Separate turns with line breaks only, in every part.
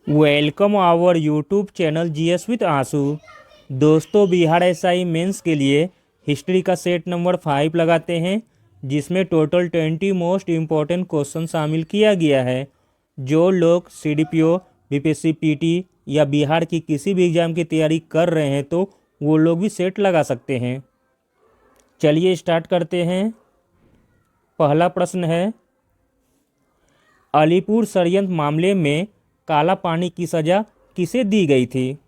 Welcome our YouTube channel GS with आंसू। दोस्तों, Bihar SI mains के लिए हिस्ट्री का सेट नंबर 5 लगाते हैं, जिसमें टोटल 20 मोस्ट इम्पॉर्टेंट क्वेश्चन शामिल किया गया है। जो लोग सीडीपीओ, बीपीएससी, पीटी या बिहार की किसी भी एग्ज़ाम की तैयारी कर रहे हैं तो वो लोग भी सेट लगा सकते हैं। चलिए स्टार्ट करते हैं। पहला प्रश्न है, अलीपुर षड्यंत्र मामले में काला पानी की सजा किसे दी गई थी?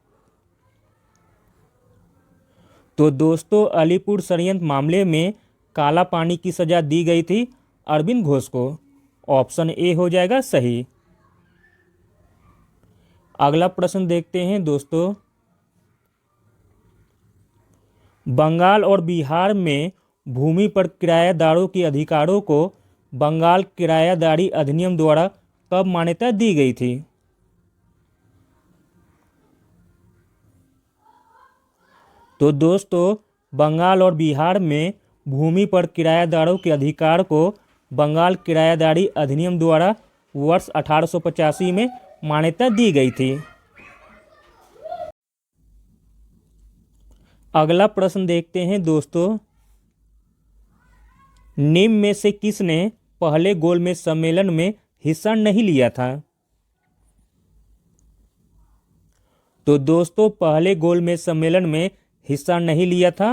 तो दोस्तों, अलीपुर षड्यंत्र मामले में काला पानी की सजा दी गई थी अरविंद घोष को। ऑप्शन ए हो जाएगा सही। अगला प्रश्न देखते हैं दोस्तों, बंगाल और बिहार में भूमि पर किराएदारों के अधिकारों को बंगाल किराएदारी अधिनियम द्वारा कब मान्यता दी गई थी? तो दोस्तों, बंगाल और बिहार में भूमि पर किराएदारों के अधिकार को बंगाल किराएदारी अधिनियम द्वारा वर्ष 1885 में मान्यता दी गई थी। अगला प्रश्न देखते हैं दोस्तों, निम्न में से किसने पहले गोलमेज सम्मेलन में हिस्सा नहीं लिया था? तो दोस्तों, पहले गोलमेज सम्मेलन में हिस्सा नहीं लिया था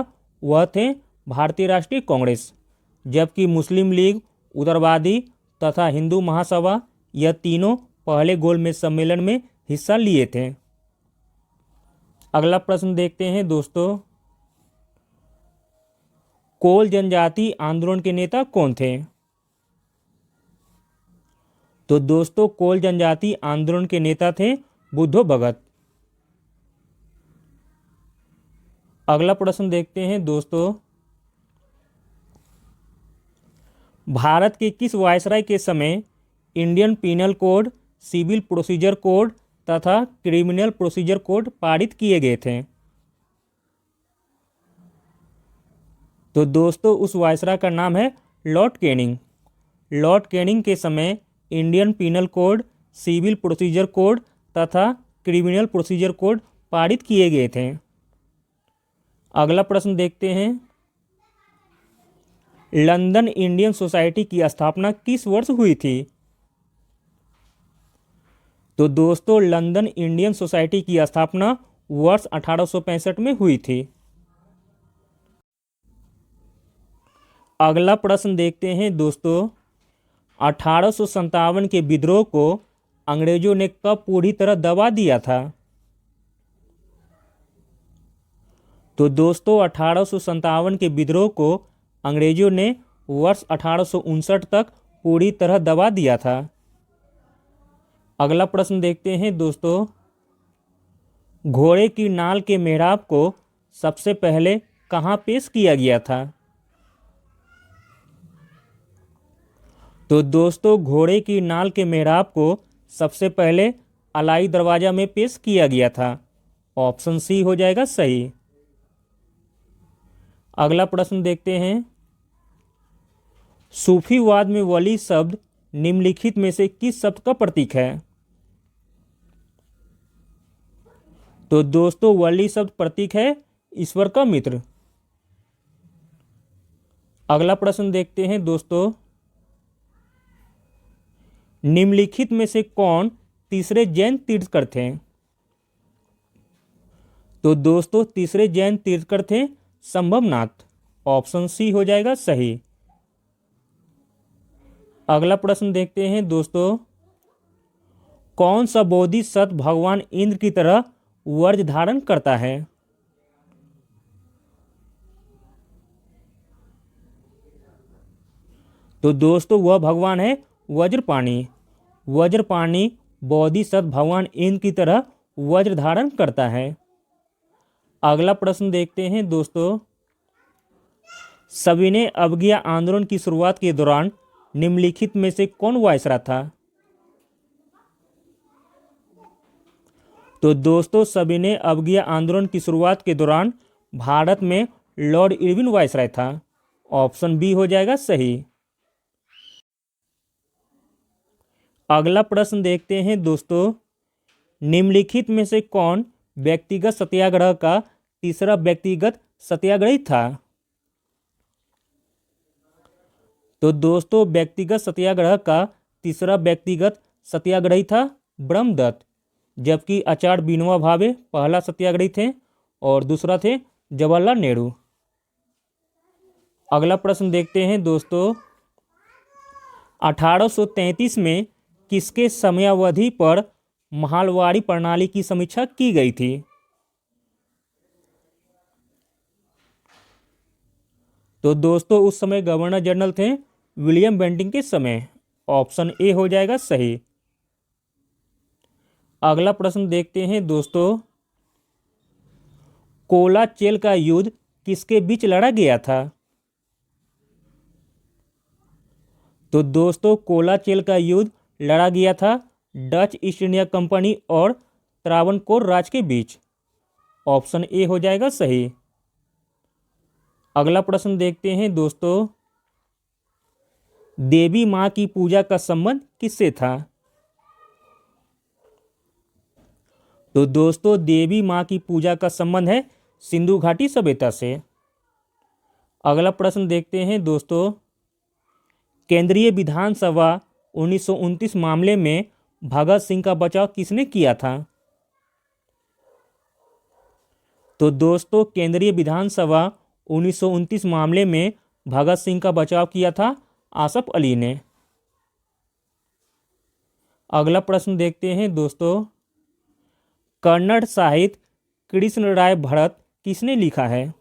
वह थे भारतीय राष्ट्रीय कांग्रेस, जबकि मुस्लिम लीग, उदारवादी तथा हिंदू महासभा यह तीनों पहले गोलमेज सम्मेलन में हिस्सा लिए थे। अगला प्रश्न देखते हैं दोस्तों, कोल जनजाति आंदोलन के नेता कौन थे? तो दोस्तों, कोल जनजाति आंदोलन के नेता थे बुद्धो भगत। अगला प्रश्न देखते हैं दोस्तों, भारत के किस वायसराय के समय Indian penal code, civil procedure code तथा क्रिमिनल प्रोसीजर कोड पारित किए गए थे? तो दोस्तों, उस वायसराय का नाम है लॉर्ड कैनिंग। लॉर्ड कैनिंग के समय Indian penal code, civil procedure code तथा क्रिमिनल प्रोसीजर कोड पारित किए गए थे। अगला प्रश्न देखते हैं, लंदन इंडियन सोसाइटी की स्थापना किस वर्ष हुई थी? तो दोस्तों, लंदन इंडियन सोसाइटी की स्थापना वर्ष 1865 में हुई थी। अगला प्रश्न देखते हैं दोस्तों, 1857 के विद्रोह को अंग्रेजों ने कब पूरी तरह दबा दिया था? तो दोस्तों, 1857 के विद्रोह को अंग्रेजों ने वर्ष 1859 तक पूरी तरह दबा दिया था। अगला प्रश्न देखते हैं दोस्तों, घोड़े की नाल के मेहराब को सबसे पहले कहाँ पेश किया गया था? तो दोस्तों, घोड़े की नाल के मेहराब को सबसे पहले अलाई दरवाजा में पेश किया गया था। ऑप्शन सी हो जाएगा सही। अगला प्रश्न देखते हैं, सूफीवाद में वली शब्द निम्नलिखित में से किस शब्द का प्रतीक है? तो दोस्तों, वली शब्द प्रतीक है ईश्वर का मित्र। अगला प्रश्न देखते हैं दोस्तों, निम्नलिखित में से कौन तीसरे जैन तीर्थंकर थे? तो दोस्तों, तीसरे जैन तीर्थंकर थे संभवनाथ। ऑप्शन सी हो जाएगा सही। अगला प्रश्न देखते हैं दोस्तों, कौन सा बोधिसत्व भगवान इंद्र की तरह वज्र धारण करता है? तो दोस्तों, वह भगवान है वज्रपाणि। वज्रपाणि बोधिसत्व भगवान इंद्र की तरह वज्र धारण करता है। अगला प्रश्न देखते हैं दोस्तों, सविनय अवज्ञा आंदोलन की शुरुआत के दौरान निम्नलिखित में से कौन वायसराय था? तो दोस्तों, सविनय अवज्ञा आंदोलन की शुरुआत के दौरान भारत में लॉर्ड इरविन वायसराय था। ऑप्शन बी हो जाएगा सही। अगला प्रश्न देखते हैं दोस्तों, निम्नलिखित में से कौन व्यक्तिगत सत्याग्रह का तीसरा व्यक्तिगत सत्याग्रही था? तो दोस्तों व्यक्तिगत सत्याग्रह का तीसरा व्यक्तिगत सत्याग्रही था ब्रह्मदत्त, जबकि आचार्य विनोबा भावे पहला सत्याग्रही थे और दूसरा थे जवाहरलाल नेहरू। अगला प्रश्न देखते हैं दोस्तों, 1833 में किसके समयावधि पर महलवाड़ी प्रणाली की समीक्षा की गई थी? तो दोस्तों उस समय गवर्नर जनरल थे विलियम बेंटिंग के समय। ऑप्शन ए हो जाएगा सही। अगला प्रश्न देखते हैं दोस्तों, कोलाचेल का युद्ध किसके बीच लड़ा गया था? तो दोस्तों कोलाचेल का युद्ध लड़ा गया था डच ईस्ट इंडिया कंपनी और त्रावणकोर राज के बीच। ऑप्शन ए हो जाएगा सही। अगला प्रश्न देखते हैं दोस्तों, देवी मां की पूजा का संबंध किससे था? तो दोस्तों देवी मां की पूजा का संबंध है सिंधु घाटी सभ्यता से। अगला प्रश्न देखते हैं दोस्तों, केंद्रीय विधानसभा 1929 मामले में भगत सिंह का बचाव किसने किया था? तो दोस्तों केंद्रीय विधानसभा 1929 मामले में भगत सिंह का बचाव किया था आसफ अली ने। अगला प्रश्न देखते हैं दोस्तों, कन्नड़ साहित्य कृष्ण राय भरत किसने लिखा है?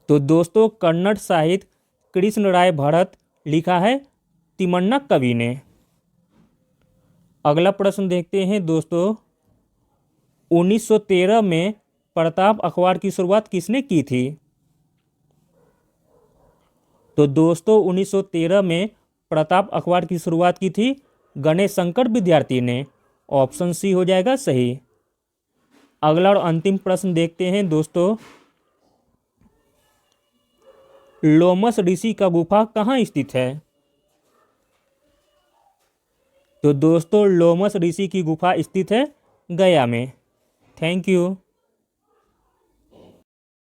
तो दोस्तों कन्नड़ साहित्य कृष्ण राय भरत लिखा है तिम्मण्ण कवि ने। अगला प्रश्न देखते हैं दोस्तों, 1913 में प्रताप अखबार की शुरुआत किसने की थी? तो दोस्तों 1913 में प्रताप अखबार की शुरुआत की थी गणेश शंकर विद्यार्थी ने। ऑप्शन सी हो जाएगा सही। अगला और अंतिम प्रश्न देखते हैं दोस्तों, लोमस ऋषि का गुफा कहाँ स्थित है? तो दोस्तों लोमस ऋषि की गुफा स्थित है गया में। Thank you.